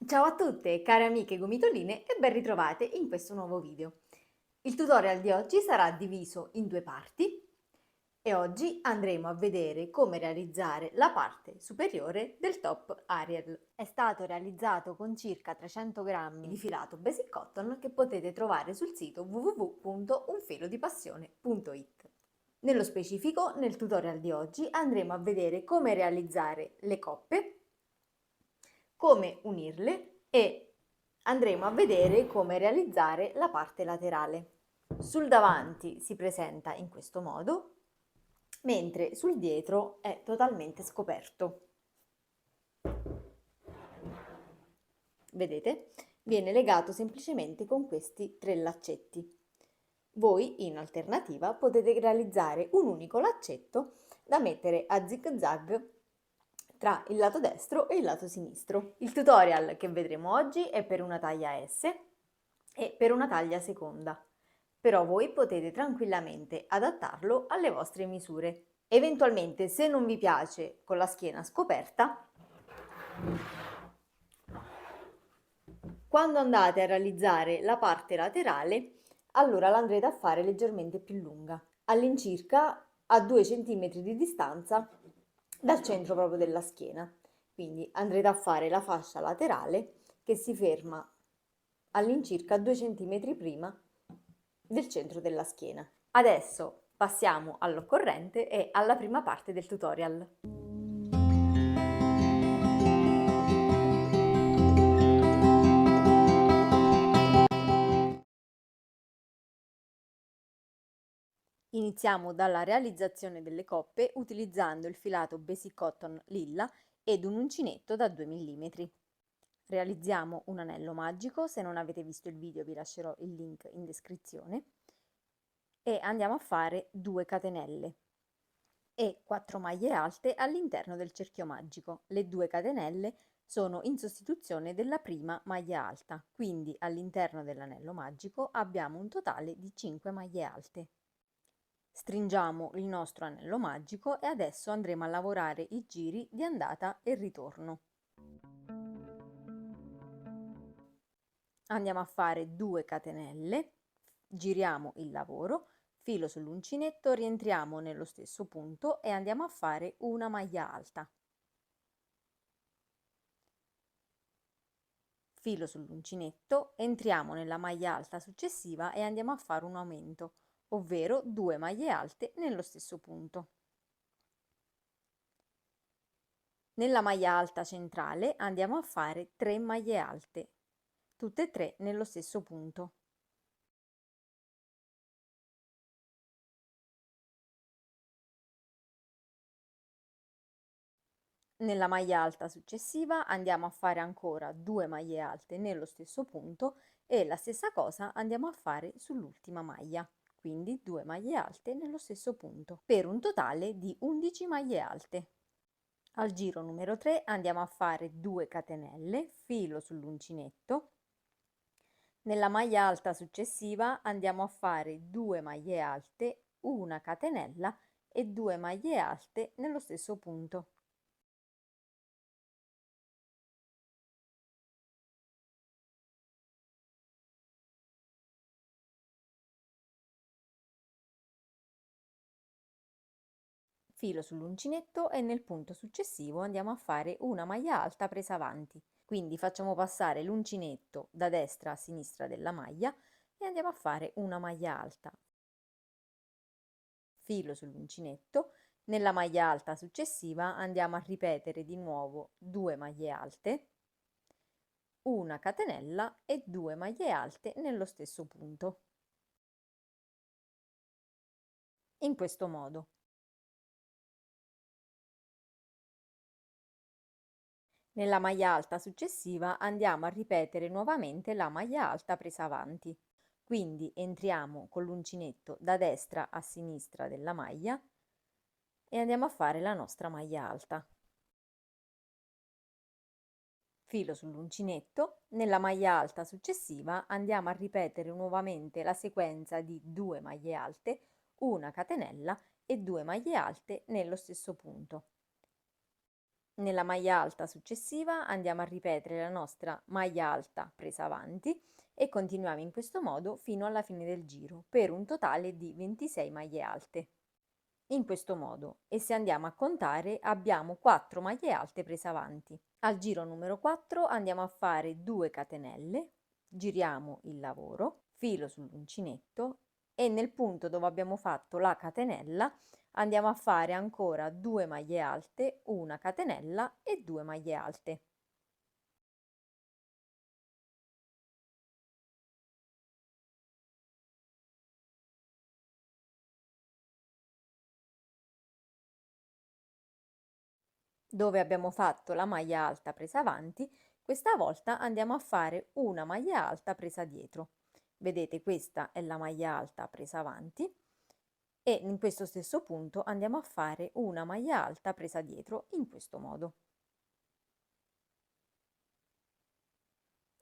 Ciao a tutte, care amiche gomitoline e ben ritrovate in questo nuovo video. Il tutorial di oggi sarà diviso in due parti e oggi andremo a vedere come realizzare la parte superiore del top Ariel. È stato realizzato con circa 300 grammi di filato basic cotton che potete trovare sul sito www.unfilodipassione.it. Nello specifico, nel tutorial di oggi andremo a vedere come realizzare le coppe, come unirle e andremo a vedere come realizzare la parte laterale. Sul davanti si presenta in questo modo, mentre sul dietro è totalmente scoperto. Vedete? Viene legato semplicemente con questi tre laccetti. Voi, in alternativa, potete realizzare un unico laccetto da mettere a zig-zag tra il lato destro e il lato sinistro. Il tutorial che vedremo oggi è per una taglia S e per una taglia seconda, però voi potete tranquillamente adattarlo alle vostre misure. Eventualmente, se non vi piace con la schiena scoperta, quando andate a realizzare la parte laterale, allora l'andrete a fare leggermente più lunga, all'incirca a 2 cm di distanza dal centro proprio della schiena. Quindi andrete a fare la fascia laterale che si ferma all'incirca 2 cm prima del centro della schiena. Adesso passiamo all'occorrente e alla prima parte del tutorial. Iniziamo dalla realizzazione delle coppe utilizzando il filato Basic Cotton lilla ed un uncinetto da 2 mm. Realizziamo un anello magico, se non avete visto il video vi lascerò il link in descrizione, e andiamo a fare 2 catenelle e 4 maglie alte all'interno del cerchio magico. Le 2 catenelle sono in sostituzione della prima maglia alta, quindi all'interno dell'anello magico abbiamo un totale di 5 maglie alte. Stringiamo il nostro anello magico e adesso andremo a lavorare i giri di andata e ritorno. Andiamo a fare 2 catenelle, giriamo il lavoro, filo sull'uncinetto, rientriamo nello stesso punto e andiamo a fare una maglia alta. Filo sull'uncinetto, entriamo nella maglia alta successiva e andiamo a fare un aumento, ovvero 2 maglie alte nello stesso punto. Nella maglia alta centrale andiamo a fare 3 maglie alte, tutte e tre nello stesso punto. Nella maglia alta successiva andiamo a fare ancora 2 maglie alte nello stesso punto e la stessa cosa andiamo a fare sull'ultima maglia, quindi 2 maglie alte nello stesso punto, per un totale di 11 maglie alte. Al giro numero 3 andiamo a fare 2 catenelle, filo sull'uncinetto. Nella maglia alta successiva andiamo a fare 2 maglie alte, una catenella e 2 maglie alte nello stesso punto. Filo sull'uncinetto e nel punto successivo andiamo a fare una maglia alta presa avanti. Quindi facciamo passare l'uncinetto da destra a sinistra della maglia e andiamo a fare una maglia alta. Filo sull'uncinetto, nella maglia alta successiva andiamo a ripetere di nuovo 2 maglie alte, una catenella e 2 maglie alte nello stesso punto. In questo modo. Nella maglia alta successiva andiamo a ripetere nuovamente la maglia alta presa avanti. Quindi entriamo con l'uncinetto da destra a sinistra della maglia e andiamo a fare la nostra maglia alta. Filo sull'uncinetto, nella maglia alta successiva andiamo a ripetere nuovamente la sequenza di 2 maglie alte, una catenella e 2 maglie alte nello stesso punto. Nella maglia alta successiva andiamo a ripetere la nostra maglia alta presa avanti e continuiamo in questo modo fino alla fine del giro per un totale di 26 maglie alte. In questo modo, e se andiamo a contare abbiamo 4 maglie alte prese avanti. Al giro numero 4 andiamo a fare 2 catenelle, giriamo il lavoro, filo sull'uncinetto e nel punto dove abbiamo fatto la catenella andiamo a fare ancora 2 maglie alte, una catenella e 2 maglie alte. Dove abbiamo fatto la maglia alta presa avanti, questa volta andiamo a fare una maglia alta presa dietro. Vedete, questa è la maglia alta presa avanti e in questo stesso punto andiamo a fare una maglia alta presa dietro in questo modo.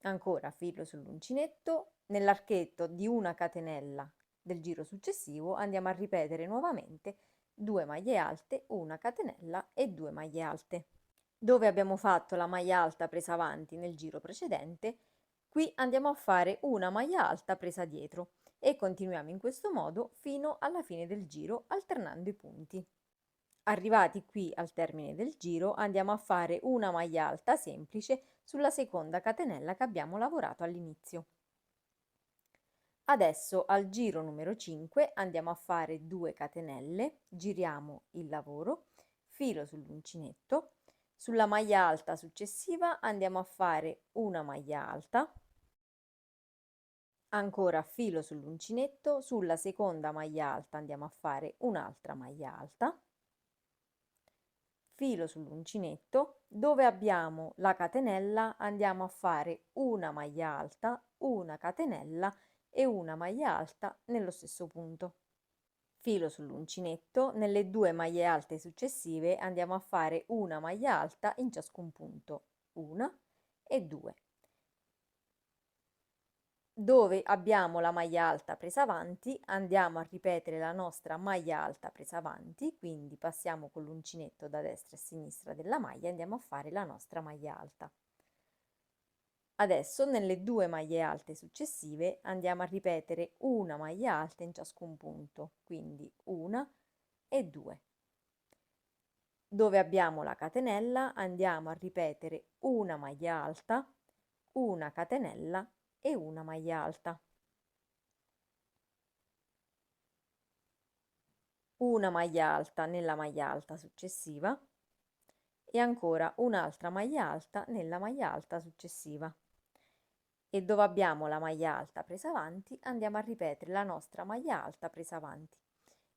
Ancora filo sull'uncinetto, nell'archetto di una catenella del giro successivo andiamo a ripetere nuovamente 2 maglie alte, una catenella e 2 maglie alte. Dove abbiamo fatto la maglia alta presa avanti nel giro precedente, qui andiamo a fare una maglia alta presa dietro e continuiamo in questo modo fino alla fine del giro alternando i punti. Arrivati qui al termine del giro andiamo a fare una maglia alta semplice sulla seconda catenella che abbiamo lavorato all'inizio. Adesso al giro numero 5 andiamo a fare 2 catenelle, giriamo il lavoro, filo sull'uncinetto, sulla maglia alta successiva andiamo a fare una maglia alta, ancora filo sull'uncinetto, sulla seconda maglia alta andiamo a fare un'altra maglia alta, filo sull'uncinetto, dove abbiamo la catenella andiamo a fare una maglia alta, una catenella e una maglia alta nello stesso punto. Filo sull'uncinetto, nelle 2 maglie alte successive andiamo a fare una maglia alta in ciascun punto, una e 2. Dove abbiamo la maglia alta presa avanti andiamo a ripetere la nostra maglia alta presa avanti, quindi passiamo con l'uncinetto da destra a sinistra della maglia e andiamo a fare la nostra maglia alta. Adesso nelle 2 maglie alte successive andiamo a ripetere una maglia alta in ciascun punto, quindi una e 2. Dove abbiamo la catenella andiamo a ripetere una maglia alta, una catenella e una maglia alta. Una maglia alta nella maglia alta successiva e ancora un'altra maglia alta nella maglia alta successiva. E dove abbiamo la maglia alta presa avanti andiamo a ripetere la nostra maglia alta presa avanti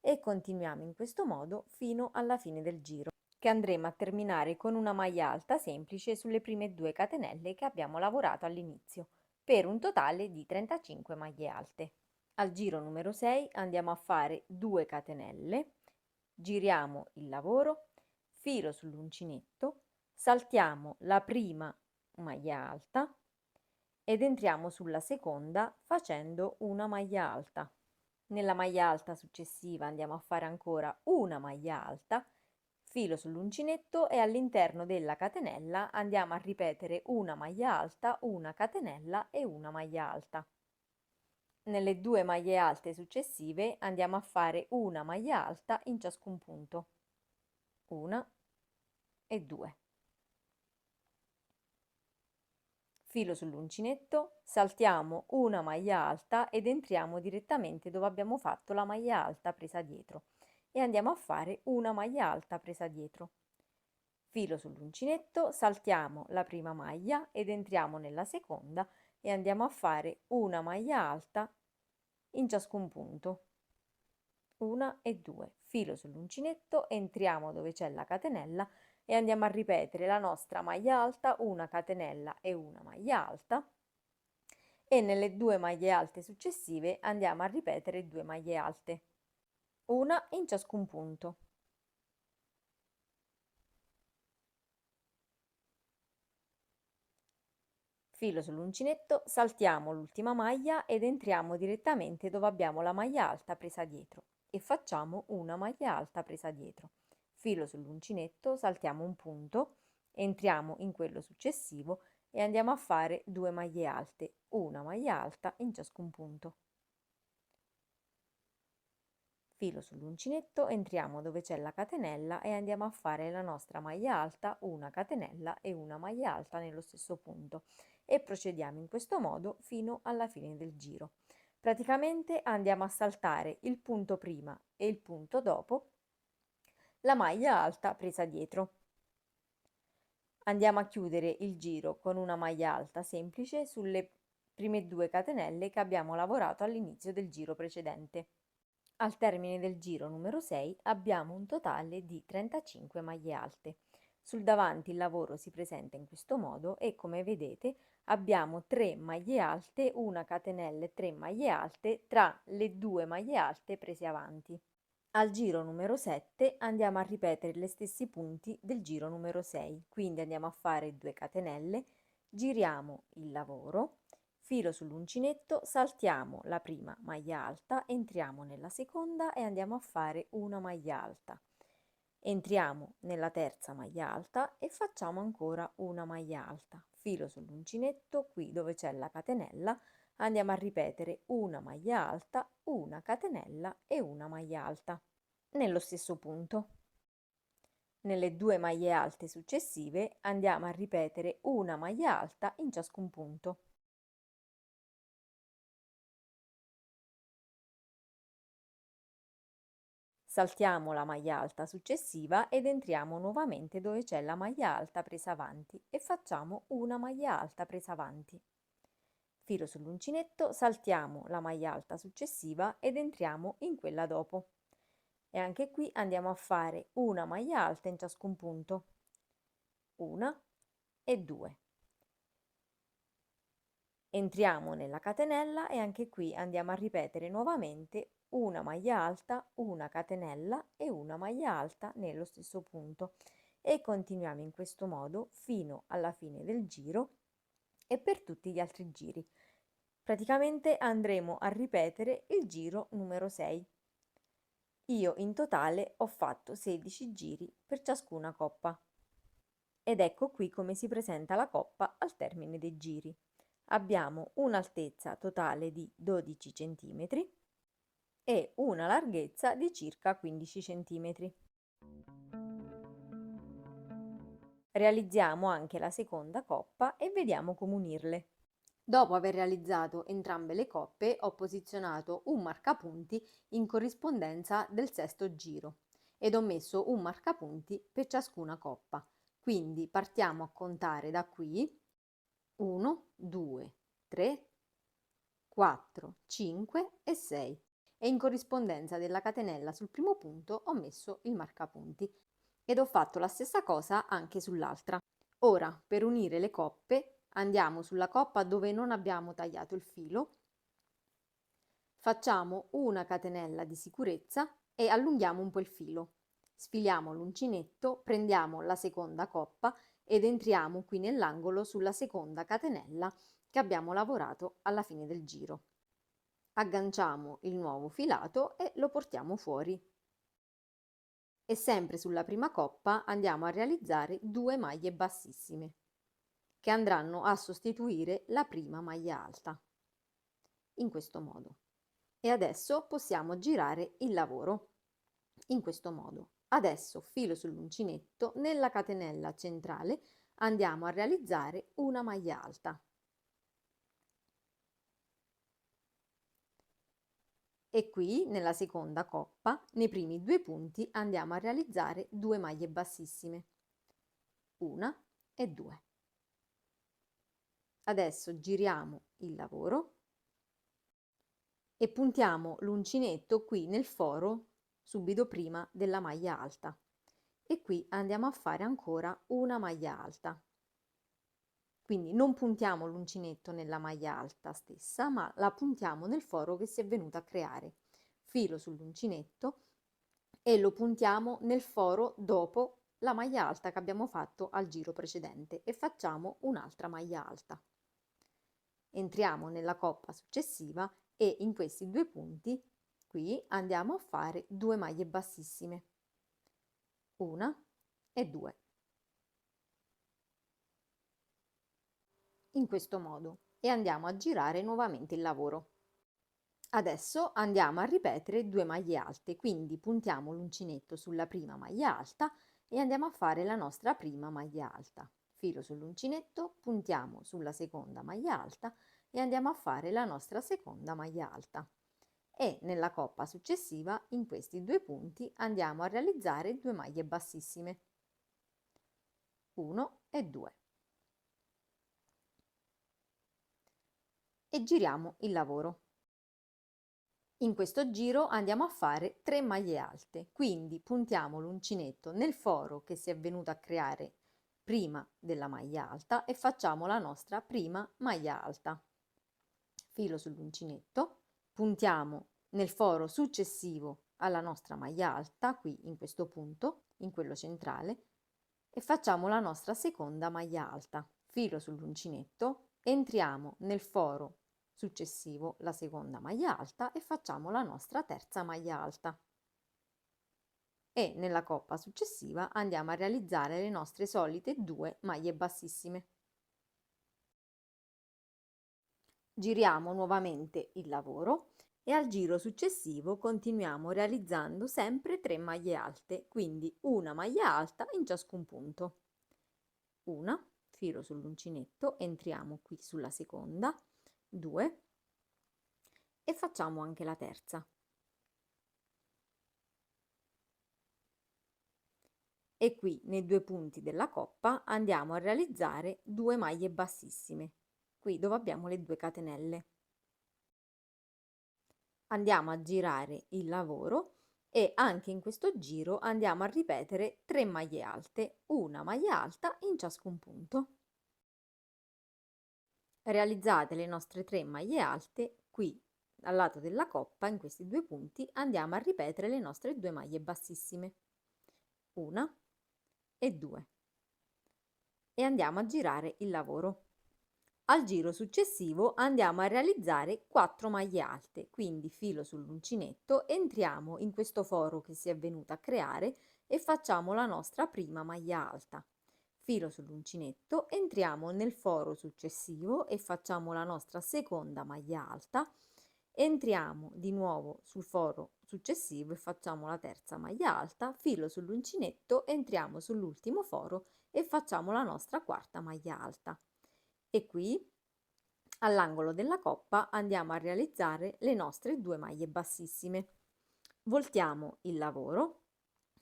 e continuiamo in questo modo fino alla fine del giro, che andremo a terminare con una maglia alta semplice sulle prime 2 catenelle che abbiamo lavorato all'inizio, per un totale di 35 maglie alte. Al giro numero 6 andiamo a fare 2 catenelle, giriamo il lavoro, filo sull'uncinetto, saltiamo la prima maglia alta ed entriamo sulla seconda facendo una maglia alta. Nella maglia alta successiva andiamo a fare ancora una maglia alta, filo sull'uncinetto e all'interno della catenella andiamo a ripetere una maglia alta, una catenella e una maglia alta. Nelle 2 maglie alte successive andiamo a fare una maglia alta in ciascun punto, una e 2. Filo sull'uncinetto, saltiamo una maglia alta ed entriamo direttamente dove abbiamo fatto la maglia alta presa dietro e andiamo a fare una maglia alta presa dietro. Filo sull'uncinetto, saltiamo la prima maglia ed entriamo nella seconda e andiamo a fare una maglia alta in ciascun punto, una e 2. Filo sull'uncinetto, entriamo dove c'è la catenella e andiamo a ripetere la nostra maglia alta, una catenella e una maglia alta e nelle 2 maglie alte successive andiamo a ripetere 2 maglie alte, una in ciascun punto. Filo sull'uncinetto, saltiamo l'ultima maglia ed entriamo direttamente dove abbiamo la maglia alta presa dietro e facciamo una maglia alta presa dietro. Filo sull'uncinetto, saltiamo un punto entriamo in quello successivo e andiamo a fare 2 maglie alte, una maglia alta in ciascun punto. Filo sull'uncinetto, entriamo dove c'è la catenella e andiamo a fare la nostra maglia alta, una catenella e una maglia alta nello stesso punto e procediamo in questo modo fino alla fine del giro. Praticamente andiamo a saltare il punto prima e il punto dopo la maglia alta presa dietro. Andiamo a chiudere il giro con una maglia alta semplice sulle prime 2 catenelle che abbiamo lavorato all'inizio del giro precedente. Al termine del giro numero 6 abbiamo un totale di 35 maglie alte. Sul davanti il lavoro si presenta in questo modo e come vedete abbiamo 3 maglie alte, una catenella e 3 maglie alte tra le 2 maglie alte prese avanti. Al giro numero 7 andiamo a ripetere gli stessi punti del giro numero 6, quindi andiamo a fare 2 catenelle, giriamo il lavoro, filo sull'uncinetto, saltiamo la prima maglia alta, entriamo nella seconda e andiamo a fare una maglia alta. Entriamo nella terza maglia alta e facciamo ancora una maglia alta. Filo sull'uncinetto, qui dove c'è la catenella, andiamo a ripetere una maglia alta, una catenella e una maglia alta nello stesso punto. Nelle 2 maglie alte successive andiamo a ripetere una maglia alta in ciascun punto. Saltiamo la maglia alta successiva ed entriamo nuovamente dove c'è la maglia alta presa avanti e facciamo una maglia alta presa avanti. Filo sull'uncinetto, saltiamo la maglia alta successiva ed entriamo in quella dopo. E anche qui andiamo a fare una maglia alta in ciascun punto. Una e 2. Entriamo nella catenella e anche qui andiamo a ripetere nuovamente una maglia alta, una catenella e una maglia alta nello stesso punto e continuiamo in questo modo fino alla fine del giro e per tutti gli altri giri. Praticamente andremo a ripetere il giro numero 6. Io in totale ho fatto 16 giri per ciascuna coppa. Ed ecco qui come si presenta la coppa al termine dei giri. Abbiamo un'altezza totale di 12 cm e una larghezza di circa 15 cm. Realizziamo anche la seconda coppa e vediamo come unirle. Dopo aver realizzato entrambe le coppe, ho posizionato un marcapunti in corrispondenza del sesto giro ed ho messo un marcapunti per ciascuna coppa. Quindi partiamo a contare da qui 1, 2, 3, 4, 5 e 6 e in corrispondenza della catenella sul primo punto ho messo il marcapunti ed ho fatto la stessa cosa anche sull'altra. Ora, per unire le coppe, andiamo sulla coppa dove non abbiamo tagliato il filo, facciamo una catenella di sicurezza e allunghiamo un po' il filo. Sfiliamo l'uncinetto, prendiamo la seconda coppa ed entriamo qui nell'angolo sulla seconda catenella che abbiamo lavorato alla fine del giro. Agganciamo il nuovo filato e lo portiamo fuori. E sempre sulla prima coppa andiamo a realizzare 2 maglie bassissime che andranno a sostituire la prima maglia alta in questo modo. E adesso possiamo girare il lavoro in questo modo. Adesso filo sull'uncinetto, nella catenella centrale andiamo a realizzare una maglia alta. E qui nella seconda coppa, nei primi 2 punti, andiamo a realizzare 2 maglie bassissime. Una e 2. Adesso giriamo il lavoro e puntiamo l'uncinetto qui nel foro subito prima della maglia alta e qui andiamo a fare ancora una maglia alta. Quindi non puntiamo l'uncinetto nella maglia alta stessa, ma la puntiamo nel foro che si è venuto a creare. Filo sull'uncinetto e lo puntiamo nel foro dopo la maglia alta che abbiamo fatto al giro precedente e facciamo un'altra maglia alta. Entriamo nella coppa successiva e in questi 2 punti qui andiamo a fare 2 maglie bassissime. Una e 2. in questo modo e andiamo a girare nuovamente il lavoro. Adesso andiamo a ripetere 2 maglie alte, quindi puntiamo l'uncinetto sulla prima maglia alta e andiamo a fare la nostra prima maglia alta. Filo sull'uncinetto, puntiamo sulla seconda maglia alta e andiamo a fare la nostra seconda maglia alta. E nella coppa successiva, in questi 2 punti, andiamo a realizzare 2 maglie bassissime. 1 e 2. E giriamo il lavoro. In questo giro andiamo a fare 3 maglie alte, quindi puntiamo l'uncinetto nel foro che si è venuto a creare prima della maglia alta e facciamo la nostra prima maglia alta. Filo sull'uncinetto, puntiamo nel foro successivo alla nostra maglia alta, qui in questo punto, in quello centrale, e facciamo la nostra seconda maglia alta. Filo sull'uncinetto, entriamo nel foro successivo, la seconda maglia alta, e facciamo la nostra terza maglia alta. E nella coppa successiva andiamo a realizzare le nostre solite 2 maglie bassissime. Giriamo nuovamente il lavoro e al giro successivo continuiamo realizzando sempre 3 maglie alte, quindi una maglia alta in ciascun punto. Una, filo sull'uncinetto, entriamo qui sulla seconda, 2 e facciamo anche la terza. E qui nei 2 punti della coppa andiamo a realizzare 2 maglie bassissime, qui dove abbiamo le 2 catenelle. Andiamo a girare il lavoro e anche in questo giro andiamo a ripetere 3 maglie alte, una maglia alta in ciascun punto. Realizzate le nostre 3 maglie alte, qui al lato della coppa, in questi 2 punti, andiamo a ripetere le nostre 2 maglie bassissime, una e 2, e andiamo a girare il lavoro. Al giro successivo andiamo a realizzare 4 maglie alte, quindi filo sull'uncinetto, entriamo in questo foro che si è venuto a creare e facciamo la nostra prima maglia alta. Filo sull'uncinetto, entriamo nel foro successivo e facciamo la nostra seconda maglia alta, entriamo di nuovo sul foro successivo e facciamo la terza maglia alta, filo sull'uncinetto, entriamo sull'ultimo foro e facciamo la nostra quarta maglia alta. E qui all'angolo della coppa andiamo a realizzare le nostre 2 maglie bassissime. Voltiamo il lavoro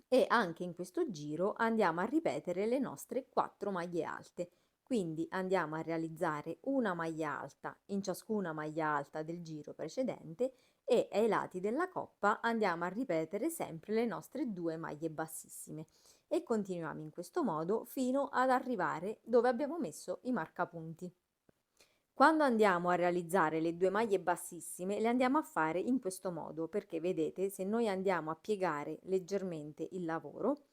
e anche in questo giro andiamo a ripetere le nostre 4 maglie alte. Quindi andiamo a realizzare una maglia alta in ciascuna maglia alta del giro precedente e ai lati della coppa andiamo a ripetere sempre le nostre 2 maglie bassissime e continuiamo in questo modo fino ad arrivare dove abbiamo messo i marcapunti. Quando andiamo a realizzare le 2 maglie bassissime le andiamo a fare in questo modo, perché vedete, se noi andiamo a piegare leggermente il lavoro,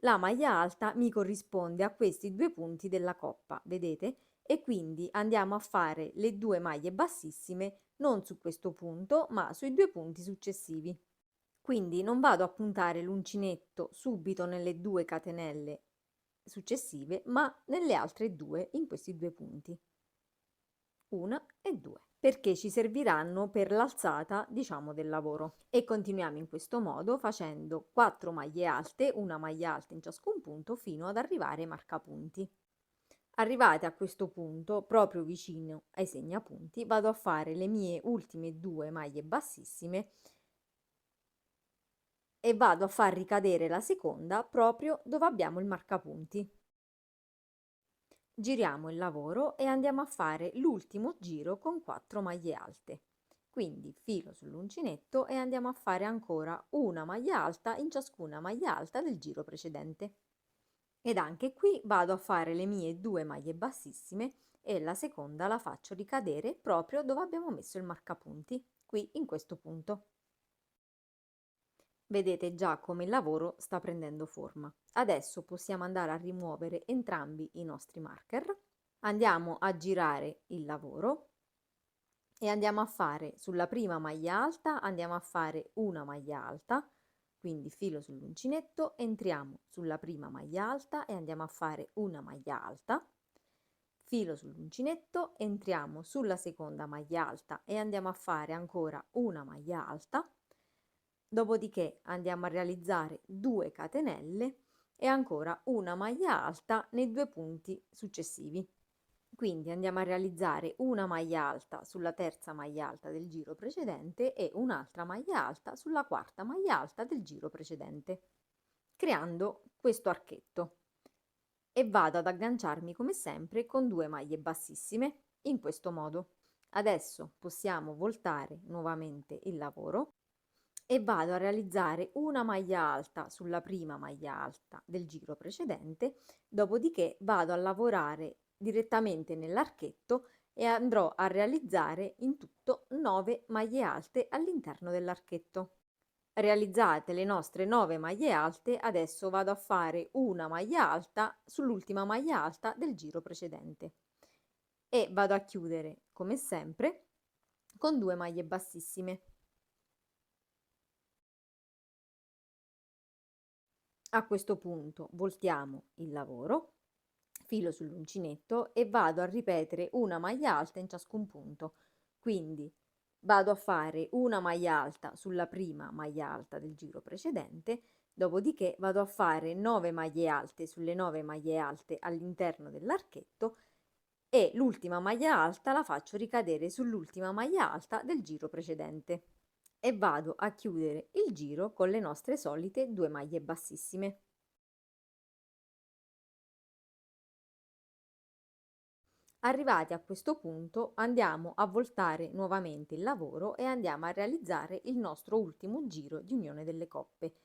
la maglia alta mi corrisponde a questi 2 punti della coppa, vedete? E quindi andiamo a fare le 2 maglie bassissime non su questo punto, ma sui 2 punti successivi. Quindi non vado a puntare l'uncinetto subito nelle 2 catenelle successive, ma nelle altre 2 in questi 2 punti. 1 e 2, perché ci serviranno per l'alzata, diciamo, del lavoro. E continuiamo in questo modo facendo 4 maglie alte, una maglia alta in ciascun punto, fino ad arrivare ai marcapunti. Arrivate a questo punto, proprio vicino ai segnapunti, vado a fare le mie ultime 2 maglie bassissime e vado a far ricadere la seconda proprio dove abbiamo il marcapunti. Giriamo il lavoro e andiamo a fare l'ultimo giro con 4 maglie alte. Quindi filo sull'uncinetto e andiamo a fare ancora una maglia alta in ciascuna maglia alta del giro precedente. Ed anche qui vado a fare le mie 2 maglie bassissime e la seconda la faccio ricadere proprio dove abbiamo messo il marcapunti, qui in questo punto. Vedete già come il lavoro sta prendendo forma. Adesso possiamo andare a rimuovere entrambi i nostri marker. Andiamo a girare il lavoro e andiamo a fare sulla prima maglia alta, andiamo a fare una maglia alta, quindi filo sull'uncinetto, entriamo sulla prima maglia alta e andiamo a fare una maglia alta, filo sull'uncinetto, entriamo sulla seconda maglia alta e andiamo a fare ancora una maglia alta, dopodiché andiamo a realizzare 2 catenelle e ancora una maglia alta nei 2 punti successivi. Quindi andiamo a realizzare una maglia alta sulla terza maglia alta del giro precedente e un'altra maglia alta sulla quarta maglia alta del giro precedente, creando questo archetto. E vado ad agganciarmi come sempre con 2 maglie bassissime in questo modo. Adesso possiamo voltare nuovamente il lavoro e vado a realizzare una maglia alta sulla prima maglia alta del giro precedente, dopodiché vado a lavorare direttamente nell'archetto e andrò a realizzare in tutto 9 maglie alte all'interno dell'archetto. Realizzate le nostre 9 maglie alte, adesso vado a fare una maglia alta sull'ultima maglia alta del giro precedente e vado a chiudere come sempre con 2 maglie bassissime. A questo punto voltiamo il lavoro, filo sull'uncinetto e vado a ripetere una maglia alta in ciascun punto. Quindi vado a fare una maglia alta sulla prima maglia alta del giro precedente, dopodiché vado a fare 9 maglie alte sulle 9 maglie alte all'interno dell'archetto e l'ultima maglia alta la faccio ricadere sull'ultima maglia alta del giro precedente e vado a chiudere il giro con le nostre solite 2 maglie bassissime. Arrivati a questo punto andiamo a voltare nuovamente il lavoro e andiamo a realizzare il nostro ultimo giro di unione delle coppe.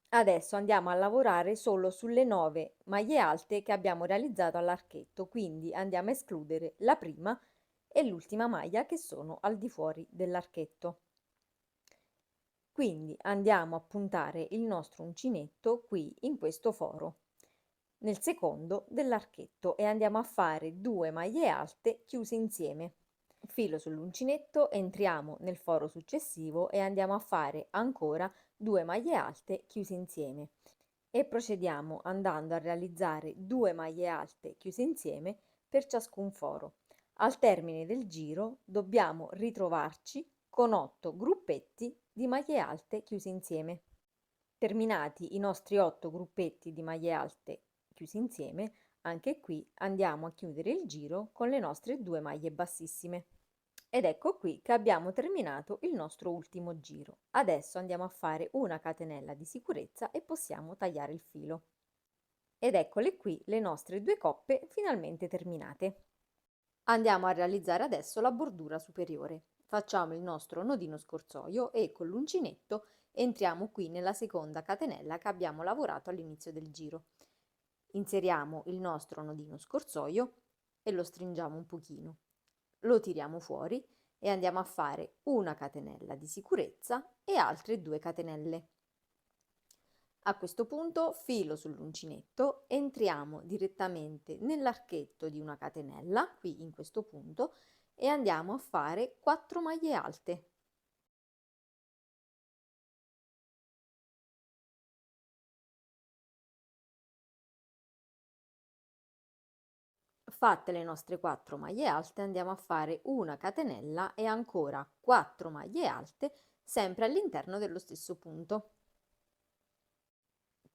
Adesso andiamo a lavorare solo sulle 9 maglie alte che abbiamo realizzato all'archetto, quindi andiamo a escludere la prima e l'ultima maglia che sono al di fuori dell'archetto. Quindi andiamo a puntare il nostro uncinetto qui in questo foro, nel secondo dell'archetto, e andiamo a fare 2 maglie alte chiuse insieme. Filo sull'uncinetto, entriamo nel foro successivo e andiamo a fare ancora 2 maglie alte chiuse insieme e procediamo andando a realizzare 2 maglie alte chiuse insieme per ciascun foro. Al termine del giro dobbiamo ritrovarci con 8 gruppetti di maglie alte chiuse insieme. Terminati i nostri 8 gruppetti di maglie alte chiusi insieme, anche qui andiamo a chiudere il giro con le nostre 2 maglie bassissime. Ed ecco qui che abbiamo terminato il nostro ultimo giro. Adesso andiamo a fare una catenella di sicurezza e possiamo tagliare il filo. Ed eccole qui le nostre 2 coppe finalmente terminate. Andiamo a realizzare adesso la bordura superiore. Facciamo il nostro nodino scorsoio e con l'uncinetto entriamo qui nella seconda catenella che abbiamo lavorato all'inizio del giro. Inseriamo il nostro nodino scorsoio e lo stringiamo un pochino. Lo tiriamo fuori e andiamo a fare una catenella di sicurezza e altre 2 catenelle. A questo punto filo sull'uncinetto, entriamo direttamente nell'archetto di una catenella, qui in questo punto, e andiamo a fare 4 maglie alte. Fatte le nostre 4 maglie alte andiamo a fare una catenella e ancora 4 maglie alte sempre all'interno dello stesso punto.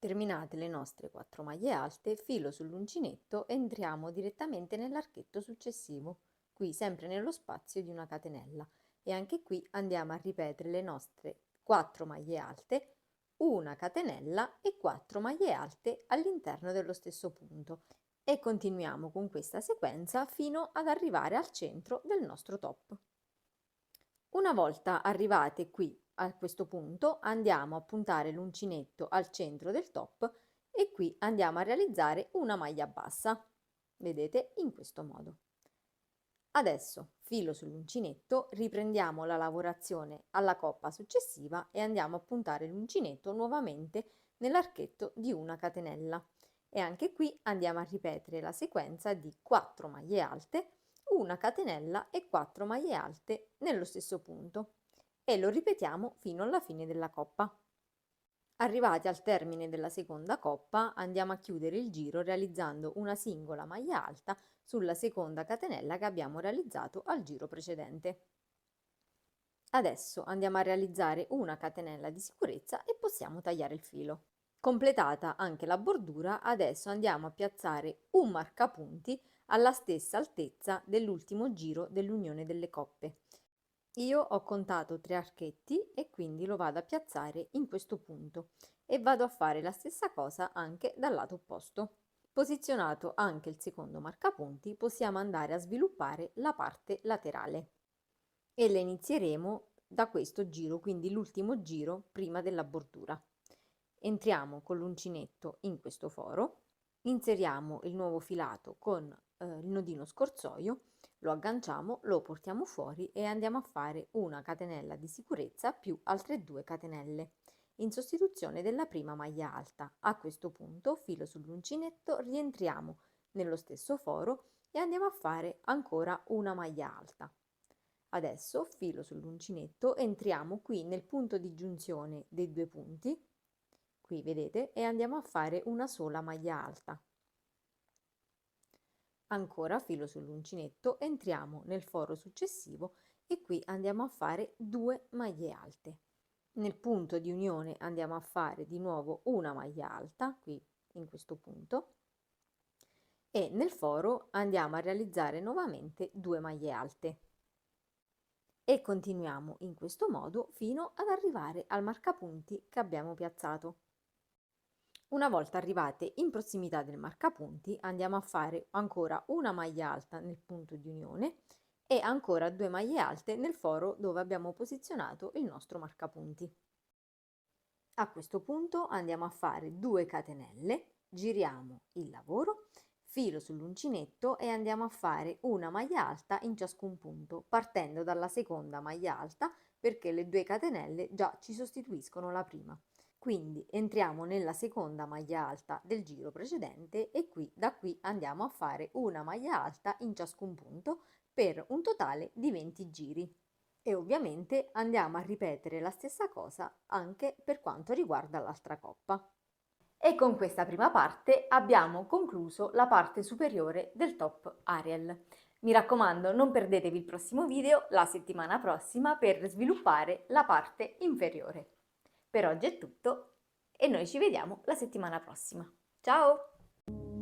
Terminate le nostre 4 maglie alte, filo sull'uncinetto, entriamo direttamente nell'archetto successivo, qui sempre nello spazio di una catenella, e anche qui andiamo a ripetere le nostre 4 maglie alte, una catenella e 4 maglie alte all'interno dello stesso punto e continuiamo con questa sequenza fino ad arrivare al centro del nostro top. Una volta arrivate qui a questo punto andiamo a puntare l'uncinetto al centro del top e qui andiamo a realizzare una maglia bassa, vedete, in questo modo. Adesso filo sull'uncinetto, riprendiamo la lavorazione alla coppa successiva e andiamo a puntare l'uncinetto nuovamente nell'archetto di una catenella e anche qui andiamo a ripetere la sequenza di 4 maglie alte, una catenella e 4 maglie alte nello stesso punto e lo ripetiamo fino alla fine della coppa. Arrivati al termine della seconda coppa, andiamo a chiudere il giro realizzando una singola maglia alta sulla seconda catenella che abbiamo realizzato al giro precedente. Adesso andiamo a realizzare una catenella di sicurezza e possiamo tagliare il filo. Completata anche la bordura, adesso andiamo a piazzare un marcapunti alla stessa altezza dell'ultimo giro dell'unione delle coppe. Io ho contato 3 archetti e quindi lo vado a piazzare in questo punto e vado a fare la stessa cosa anche dal lato opposto. Posizionato anche il secondo marcapunti, possiamo andare a sviluppare la parte laterale e le inizieremo da questo giro, quindi l'ultimo giro prima della bordura. Entriamo con l'uncinetto in questo foro, inseriamo il nuovo filato con il nodino scorsoio, lo agganciamo, lo portiamo fuori e andiamo a fare una catenella di sicurezza più altre 2 catenelle in sostituzione della prima maglia alta. A questo punto, filo sull'uncinetto, rientriamo nello stesso foro e andiamo a fare ancora una maglia alta. Adesso filo sull'uncinetto, entriamo qui nel punto di giunzione dei 2 punti, qui vedete, e andiamo a fare una sola maglia alta. Ancora filo sull'uncinetto, entriamo nel foro successivo e qui andiamo a fare 2 maglie alte. Nel punto di unione andiamo a fare di nuovo una maglia alta, qui in questo punto, e nel foro andiamo a realizzare nuovamente 2 maglie alte. E continuiamo in questo modo fino ad arrivare al marcapunti che abbiamo piazzato. Una volta arrivate in prossimità del marcapunti, andiamo a fare ancora una maglia alta nel punto di unione e ancora 2 maglie alte nel foro dove abbiamo posizionato il nostro marcapunti. A questo punto andiamo a fare 2 catenelle, giriamo il lavoro, filo sull'uncinetto e andiamo a fare una maglia alta in ciascun punto, partendo dalla seconda maglia alta perché le 2 catenelle già ci sostituiscono la prima. Quindi entriamo nella seconda maglia alta del giro precedente e da qui andiamo a fare una maglia alta in ciascun punto per un totale di 20 giri. E ovviamente andiamo a ripetere la stessa cosa anche per quanto riguarda l'altra coppa. E con questa prima parte abbiamo concluso la parte superiore del top Ariel. Mi raccomando, non perdetevi il prossimo video la settimana prossima per sviluppare la parte inferiore. Per oggi è tutto e noi ci vediamo la settimana prossima. Ciao!